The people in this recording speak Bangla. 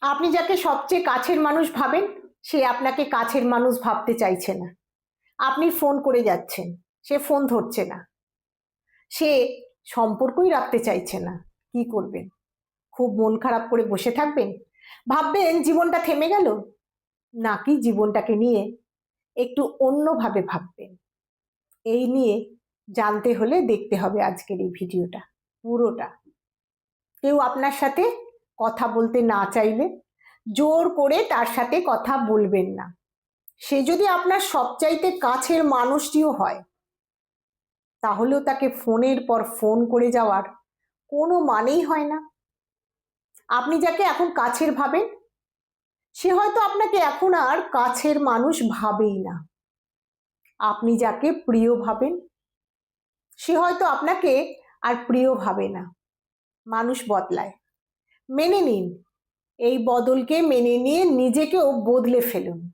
আপনি যাকে সবচেয়ে কাছের মানুষ ভাবেন সে আপনাকে কাছের মানুষ ভাবতে চাইছে না। আপনি ফোন করে যাচ্ছেন, সে ফোন ধরছে না। সে সম্পর্কই রাখতে চাইছে না। কি করবেন? খুব মন খারাপ করে বসে থাকবেন? ভাববেন জীবনটা থেমে গেল? নাকি জীবনটাকে নিয়ে একটু অন্যভাবে ভাববেন? এই নিয়ে জানতে হলে দেখতে হবে আজকের এই ভিডিওটা পুরোটা। কেউ আপনার সাথে কথা বলতে না চাইলে জোর করে তার সাথে কথা বলবেন না। সে যদি আপনার সবচাইতে কাছের মানুষটিও হয়, তাহলেও তাকে ফোনের পর ফোন করে যাওয়ার কোনো মানেই হয় না। আপনি যাকে এখন কাছের ভাবেন সে হয়তো আপনাকে এখন আর কাছের মানুষ ভাবেই না। আপনি যাকে প্রিয় ভাবেন সে হয়তো আপনাকে আর প্রিয় ভাবে না। মানুষ বদলায়, মেনে নিন। এই বদলকে মেনে নিয়ে নিজেকেও বদলে ফেলুন।